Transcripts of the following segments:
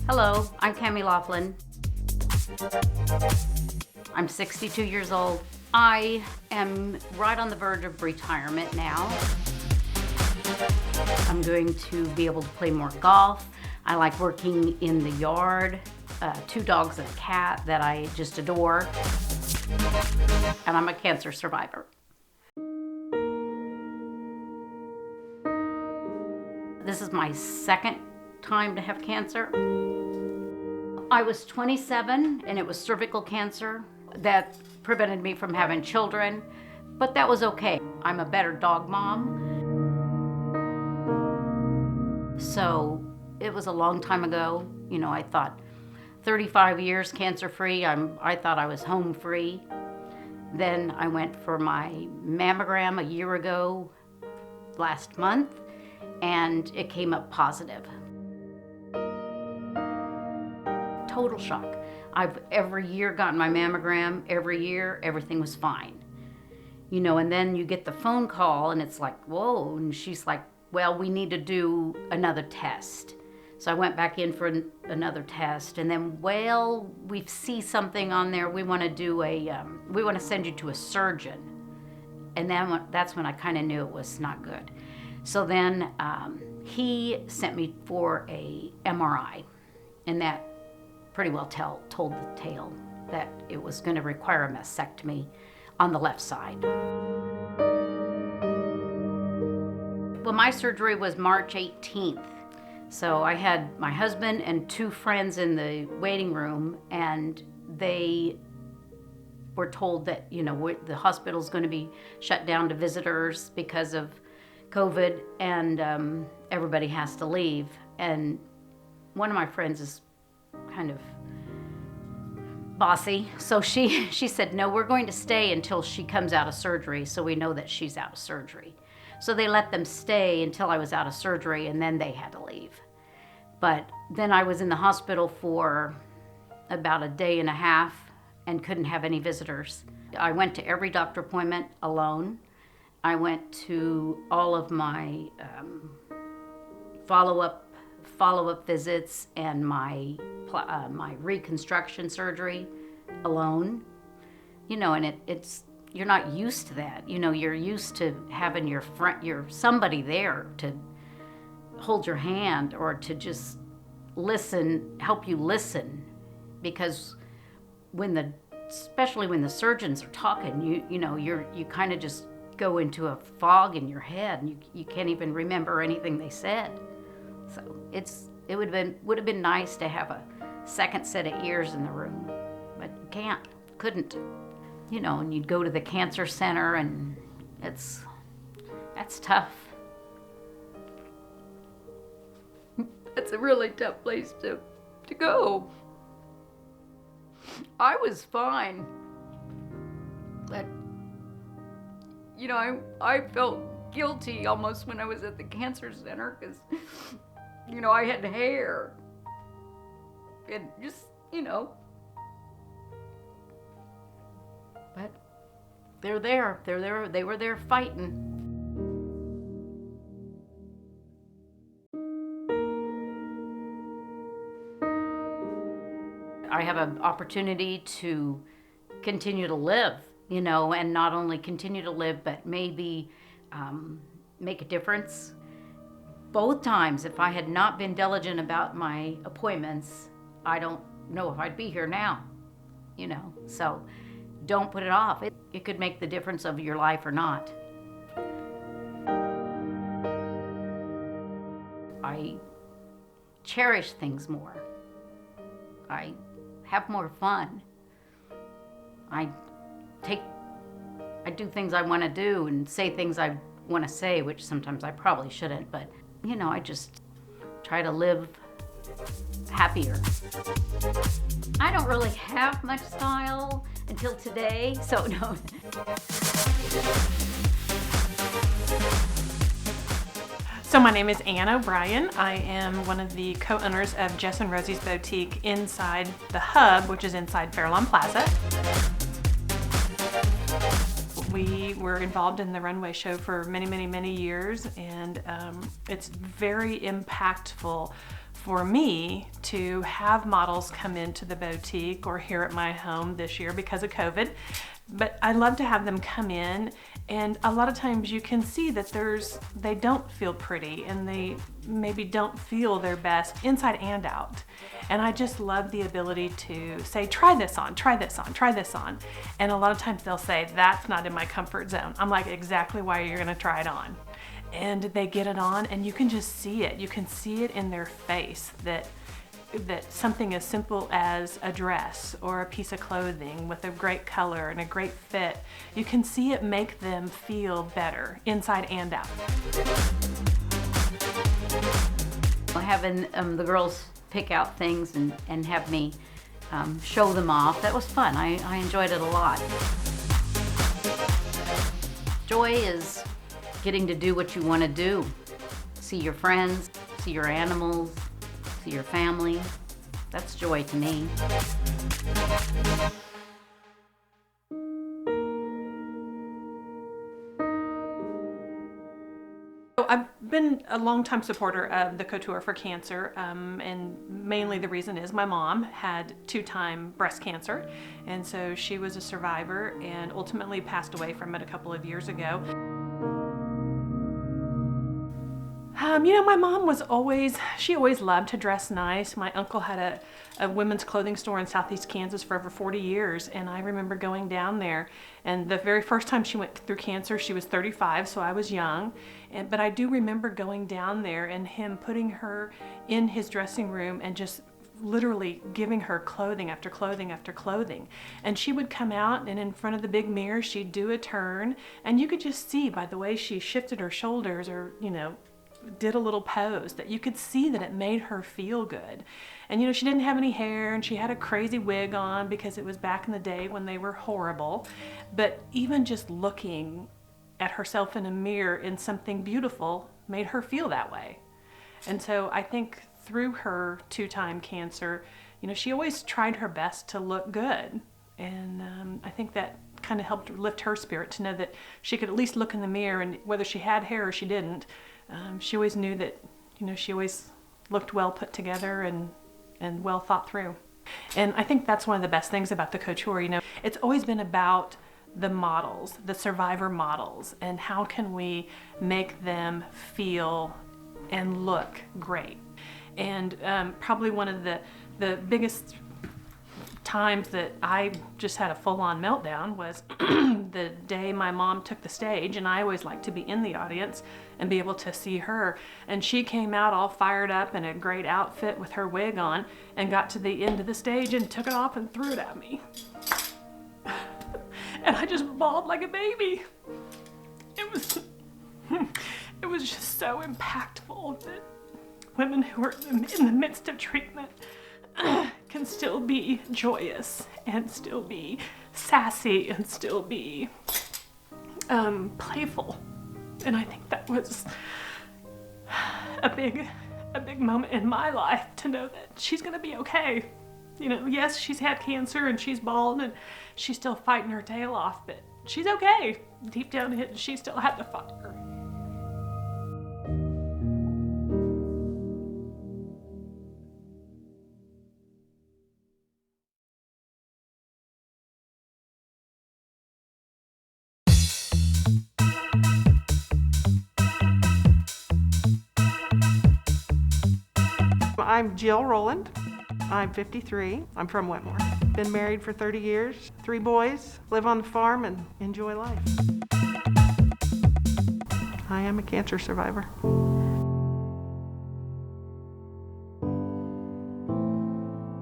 Hello, I'm Cammie Laughlin. I'm 62 years old. I am right on the verge of retirement now. I'm going to be able to play more golf. I like working in the yard. 2 dogs and a cat that I just adore. And I'm a cancer survivor. This is my second time to have cancer. I was 27 and it was cervical cancer that prevented me from having children, but that was okay. I'm a better dog mom. So it was a long time ago. You know, I thought 35 years cancer-free. I thought I was home free. Then I went for my mammogram a year ago last month, and it came up positive. Total shock. I've every year gotten my mammogram, every year, everything was fine. You know, and then you get the phone call and it's like, whoa, and she's like, well, we need to do another test. So I went back in for another test, and then, well, we see something on there. We want to do we want to send you to a surgeon. And then that's when I kind of knew it was not good. So then he sent me for a MRI, and that pretty well told the tale that it was going to require a mastectomy on the left side. Well, my surgery was March 18th. So I had my husband and 2 friends in the waiting room, and they were told that, you know, the hospital's going to be shut down to visitors because of COVID, and everybody has to leave. And one of my friends is kind of bossy, so she said, no, we're going to stay until she comes out of surgery, so we know that she's out of surgery. So they let them stay until I was out of surgery, and then they had to leave. But then I was in the hospital for about a day and a half and couldn't have any visitors. I went to every doctor appointment alone. I went to all of my follow-up visits and my reconstruction surgery alone. You know, and it's you're not used to that. You know, you're used to having somebody there to hold your hand or to just listen, help you listen, because especially when the surgeons are talking, you kind of just go into a fog in your head, and you can't even remember anything they said. So it would have been nice to have a second set of ears in the room, but you couldn't. You know, and you'd go to the cancer center, and that's tough. It's a really tough place to go. I was fine, but you know, I felt guilty almost when I was at the cancer center, because you know, I had hair and just, you know. But they're there. They were there fighting. I have an opportunity to continue to live, you know, and not only continue to live, but maybe make a difference. Both times, if I had not been diligent about my appointments, I don't know if I'd be here now, you know. So don't put it off. It could make the difference of your life or not. I cherish things more. I have more fun. I do things I want to do and say things I want to say, which sometimes I probably shouldn't, but you know, I just try to live happier. I don't really have much style until today, so no. So my name is Ann O'Brien. I am one of the co-owners of Jess and Rosie's Boutique inside the Hub, which is inside Fairlawn Plaza. We were involved in the runway show for many, many, many years, and it's very impactful for me to have models come into the boutique or here at my home this year because of COVID. But I love to have them come in, and a lot of times you can see that they don't feel pretty and they maybe don't feel their best inside and out. And I just love the ability to say, try this on, try this on, try this on. And a lot of times they'll say, that's not in my comfort zone. I'm like, exactly why you're gonna try it on. And they get it on and you can just see it. You can see it in their face that something as simple as a dress or a piece of clothing with a great color and a great fit, you can see it make them feel better inside and out. Having the girls pick out things and have me show them off, that was fun. I enjoyed it a lot. Joy is getting to do what you want to do. See your friends, see your animals, see your family. That's joy to me. I've been a longtime supporter of the Couture for Cancer, and mainly the reason is my mom had 2-time breast cancer, and so she was a survivor and ultimately passed away from it a couple of years ago. My mom she always loved to dress nice. My uncle had a women's clothing store in Southeast Kansas for over 40 years, and I remember going down there, and the very first time she went through cancer, she was 35, so I was young, but I do remember going down there and him putting her in his dressing room and just literally giving her clothing after clothing after clothing. And she would come out and in front of the big mirror, she'd do a turn, and you could just see by the way she shifted her shoulders or, did a little pose that you could see that it made her feel good. And she didn't have any hair and she had a crazy wig on because it was back in the day when they were horrible. But even just looking at herself in a mirror in something beautiful made her feel that way. And so I think through her 2-time cancer, she always tried her best to look good. And I think that kind of helped lift her spirit to know that she could at least look in the mirror, and whether she had hair or she didn't, she always knew that, she always looked well put together and well thought through. And I think that's one of the best things about the Couture. It's always been about the models, the survivor models, and how can we make them feel and look great. And probably one of the biggest times that I just had a full-on meltdown was the day my mom took the stage, and I always like to be in the audience and be able to see her. And she came out all fired up in a great outfit with her wig on and got to the end of the stage and took it off and threw it at me. And I just bawled like a baby. It was just so impactful that women who are in the midst of treatment can still be joyous and still be sassy and still be playful. And I think that was a big moment in my life to know that she's gonna be okay. Yes, she's had cancer and she's bald and she's still fighting her tail off, but she's okay. Deep down, she still had the fire. I'm Jill Rowland. I'm 53. I'm from Wetmore. Been married for 30 years, 3 boys, live on the farm and enjoy life. I am a cancer survivor.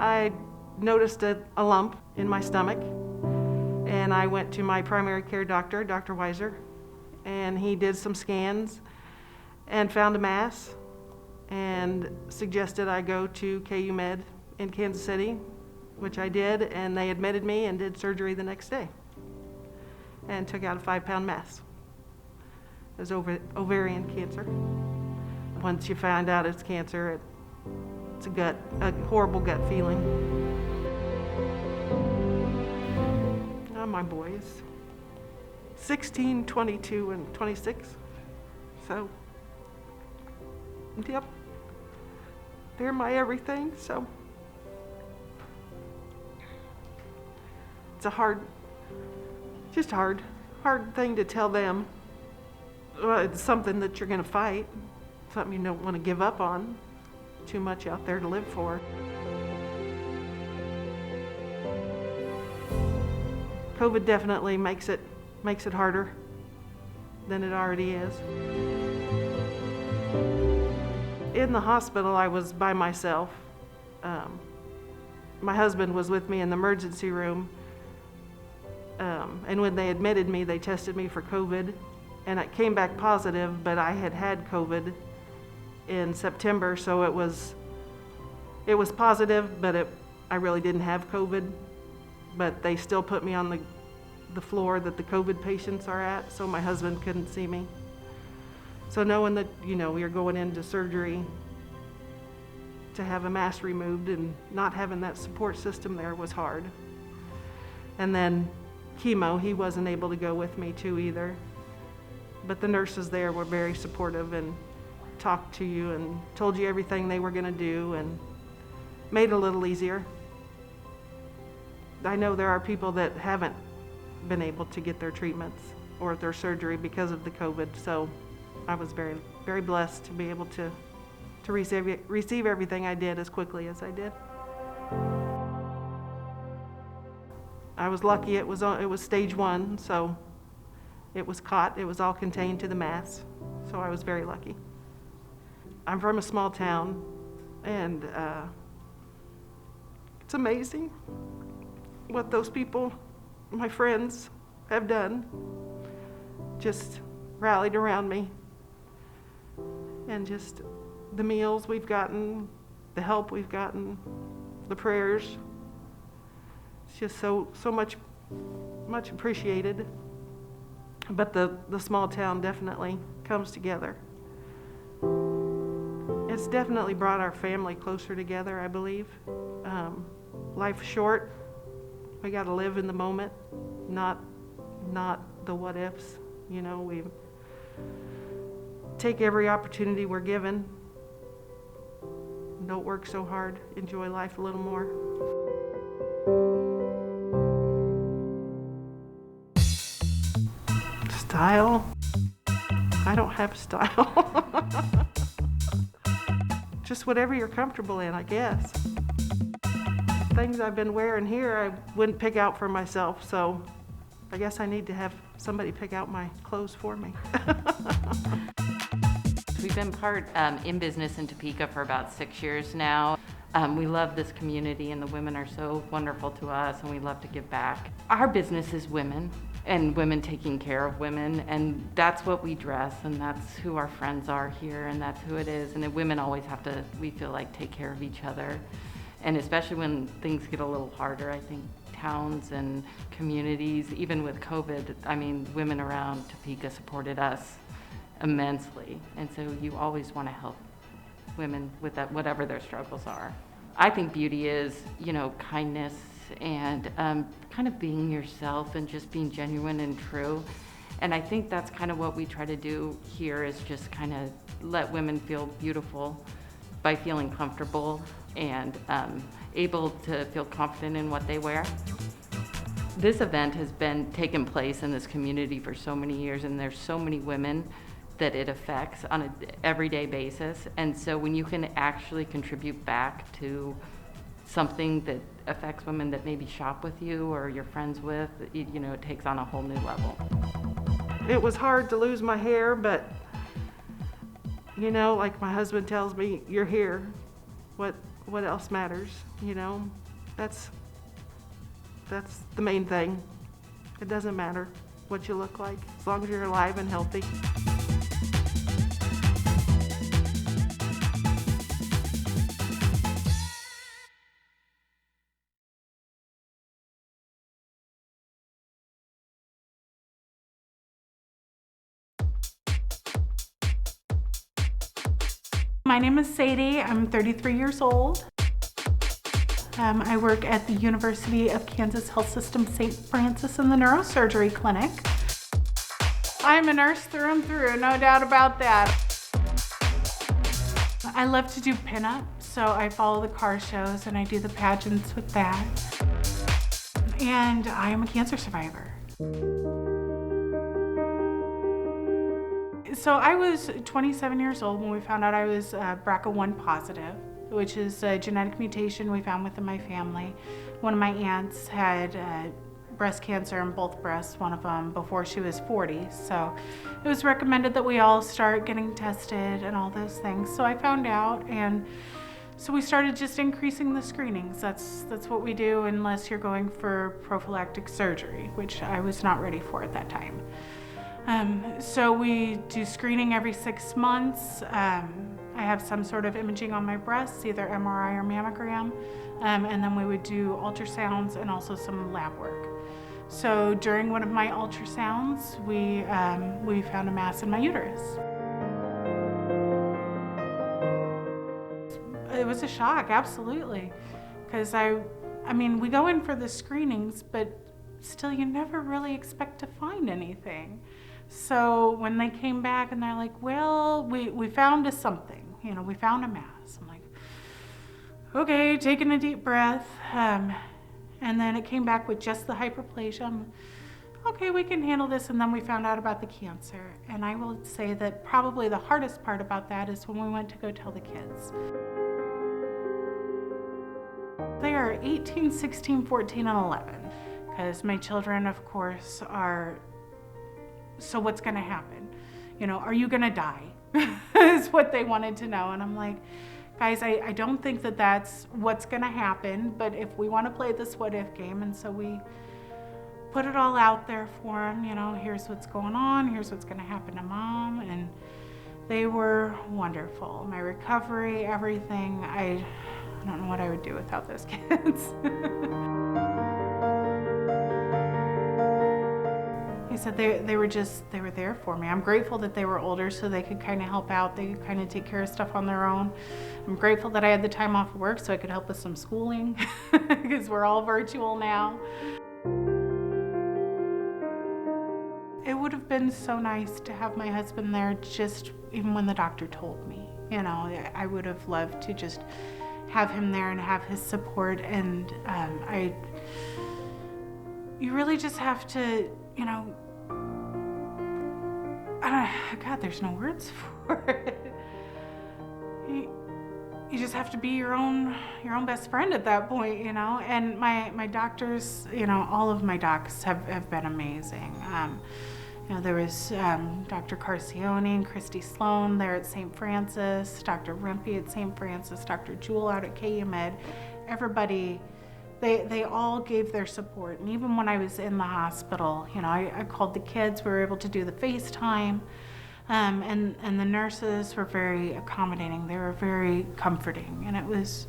I noticed a lump in my stomach, and I went to my primary care doctor, Dr. Weiser, and he did some scans and found a mass and suggested I go to KU Med in Kansas City, which I did, and they admitted me and did surgery the next day and took out a 5-pound mass. It was ovarian cancer. Once you find out it's cancer, it's a horrible gut feeling. Oh, my boys. 16, 22, and 26. So, yep. They're my everything, so. It's a hard thing to tell them. Well, it's something that you're gonna fight, something you don't want to give up on. Too much out there to live for. COVID definitely makes it harder than it already is. In the hospital, I was by myself. My husband was with me in the emergency room. And when they admitted me, they tested me for COVID, and it came back positive, but I had COVID in September, so it was positive, but I really didn't have COVID, but they still put me on the floor that the COVID patients are at, so my husband couldn't see me. So knowing that, you're going into surgery to have a mass removed and not having that support system there was hard. And then chemo, he wasn't able to go with me too either. But the nurses there were very supportive and talked to you and told you everything they were gonna do and made it a little easier. I know there are people that haven't been able to get their treatments or their surgery because of the COVID, so I was very, very blessed to be able to receive everything I did as quickly as I did. I was lucky it was stage 1, so it was caught. It was all contained to the mass, so I was very lucky. I'm from a small town, and it's amazing what those people, my friends, have done. Just rallied around me, and just the meals we've gotten, the help we've gotten, the prayers. It's just so much appreciated. But the small town definitely comes together. It's definitely brought our family closer together, I believe. Life's short. We got to live in the moment, not the what ifs. We take every opportunity we're given. Don't work so hard. Enjoy life a little more. Style? I don't have style. Just whatever you're comfortable in, I guess. Things I've been wearing here, I wouldn't pick out for myself, so I guess I need to have somebody pick out my clothes for me. We've been in business in Topeka for about 6 years now. We love this community, and the women are so wonderful to us, and we love to give back. Our business is women, and women taking care of women, and that's what we dress, and that's who our friends are here, and that's who it is. And the women always have to, we feel like, take care of each other. And especially when things get a little harder, I think towns and communities, even with COVID, women around Topeka supported us immensely. And so you always want to help women with that, whatever their struggles are. I think beauty is, kindness and kind of being yourself and just being genuine and true. And I think that's kind of what we try to do here, is just kind of let women feel beautiful by feeling comfortable and able to feel confident in what they wear. This event has been taking place in this community for so many years, and there's so many women that it affects on an everyday basis. And so when you can actually contribute back to something that affects women that maybe shop with you or you're friends with, it takes on a whole new level. It was hard to lose my hair, but like my husband tells me, you're here. What else matters? That's the main thing. It doesn't matter what you look like, as long as you're alive and healthy. My name is Sadie. I'm 33 years old. I work at the University of Kansas Health System St. Francis in the neurosurgery clinic. I'm a nurse through and through, no doubt about that. I love to do pinup, so I follow the car shows and I do the pageants with that. And I am a cancer survivor. So I was 27 years old when we found out I was BRCA1 positive, which is a genetic mutation we found within my family. One of my aunts had breast cancer in both breasts, one of them before she was 40. So it was recommended that we all start getting tested and all those things. So I found out, and so we started just increasing the screenings. That's what we do unless you're going for prophylactic surgery, which I was not ready for at that time. So we do screening every 6 months. I have some sort of imaging on my breasts, either MRI or mammogram, and then we would do ultrasounds and also some lab work. So during one of my ultrasounds, we found a mass in my uterus. It was a shock, absolutely, because I mean, we go in for the screenings, but still you never really expect to find anything. So when they came back and they're like, well, we found something, we found a mass. I'm like, okay, taking a deep breath. And then it came back with just the hyperplasia. Okay, we can handle this. And then we found out about the cancer. And I will say that probably the hardest part about that is when we went to go tell the kids. They are 18, 16, 14, and 11. Because my children, of course, are, so what's gonna happen? Are you gonna die? Is what they wanted to know. And I'm like, guys, I don't think that that's what's gonna happen, but if we wanna play this what if game, and so we put it all out there for them, here's what's going on, here's what's gonna happen to mom, and they were wonderful. My recovery, everything, I don't know what I would do without those kids. He said they were there for me. I'm grateful that they were older so they could kind of help out. They could kind of take care of stuff on their own. I'm grateful that I had the time off of work so I could help with some schooling because we're all virtual now. It would have been so nice to have my husband there just even when the doctor told me. I would have loved to just have him there and have his support, and you really just have to, God, there's no words for it. You just have to be your own best friend at that point, And my doctors, all of my docs have been amazing. There was Dr. Carcione and Christy Sloan there at St. Francis, Dr. Rimpey at St. Francis, Dr. Jewell out at KU Med. Everybody, they all gave their support. And even when I was in the hospital, I called the kids. We were able to do the FaceTime. And the nurses were very accommodating. They were very comforting, and it was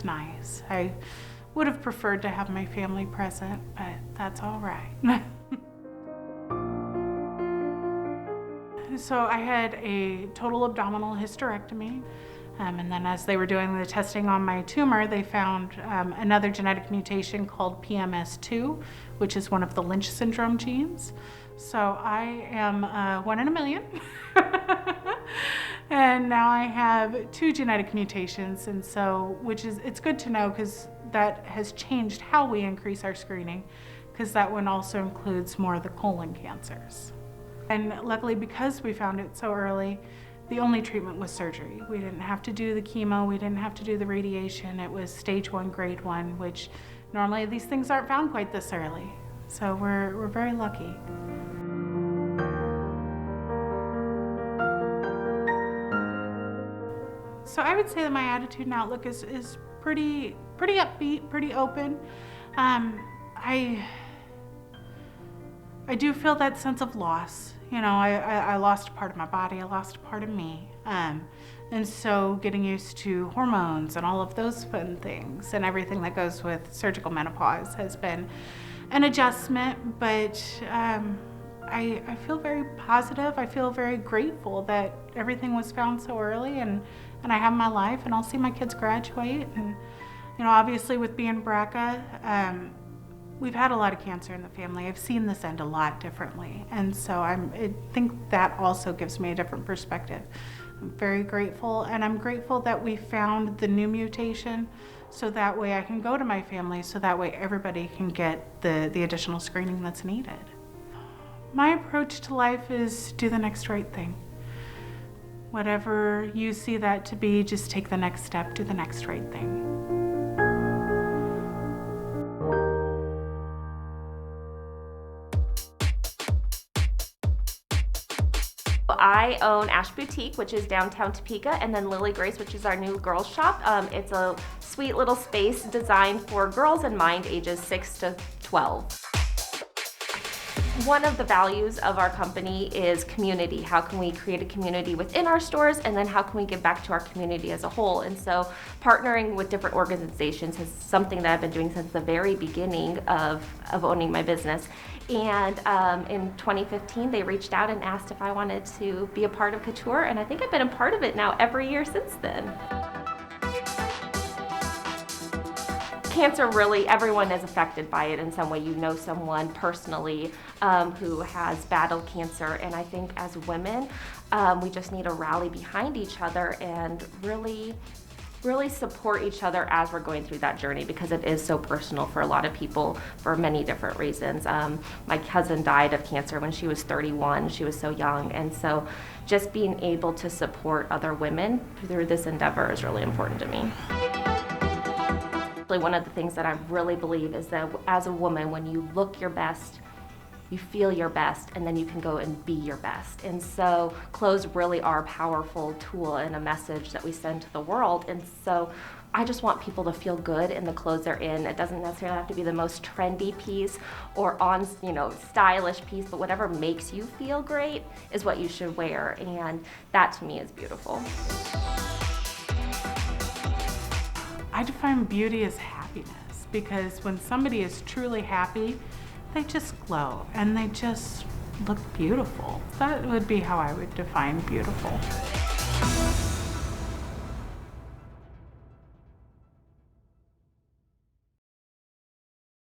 nice. I would have preferred to have my family present, but that's all right. So I had a total abdominal hysterectomy, and then as they were doing the testing on my tumor, they found another genetic mutation called PMS2, which is one of the Lynch syndrome genes. So I am 1 in a million. And now I have 2 genetic mutations, and so, it's good to know because that has changed how we increase our screening, because that one also includes more of the colon cancers. And luckily, because we found it so early, the only treatment was surgery. We didn't have to do the chemo, we didn't have to do the radiation. It was stage 1, grade 1, which normally these things aren't found quite this early. So we're very lucky. So I would say that my attitude and outlook is pretty upbeat, pretty open. I do feel that sense of loss. I lost a part of my body, I lost a part of me. And so getting used to hormones and all of those fun things and everything that goes with surgical menopause has been an adjustment, but I feel very positive. I feel very grateful that everything was found so early, and I have my life, and I'll see my kids graduate. And obviously with being BRCA, We've had a lot of cancer in the family. I've seen this end a lot differently. And so I think that also gives me a different perspective. I'm very grateful, and I'm grateful that we found the new mutation so that way I can go to my family, so that way everybody can get the additional screening that's needed. My approach to life is do the next right thing. Whatever you see that to be, just take the next step, do the next right thing. I own Ash Boutique, which is downtown Topeka, and then Lily Grace, which is our new girls shop. It's a sweet little space designed for girls in mind ages 6 to 12. One of the values of our company is community. How can we create a community within our stores, and then how can we give back to our community as a whole? And so partnering with different organizations is something that I've been doing since the very beginning of owning my business. And in 2015, they reached out and asked if I wanted to be a part of Couture, and I think I've been a part of it now every year since then. Cancer, really, everyone is affected by it in some way. You know someone personally who has battled cancer, and I think as women, we just need to rally behind each other and really support each other as we're going through that journey, because it is so personal for a lot of people for many different reasons. My cousin died of cancer when she was 31. She was so young, and so just being able to support other women through this endeavor is really important to me. One of the things that I really believe is that as a woman, when you look your best, you feel your best, and then you can go and be your best. And so clothes really are a powerful tool and a message that we send to the world. And so I just want people to feel good in the clothes they're in. It doesn't necessarily have to be the most trendy piece or stylish piece, but whatever makes you feel great is what you should wear. And that to me is beautiful. I define beauty as happiness, because when somebody is truly happy, they just glow and they just look beautiful. That would be how I would define beautiful.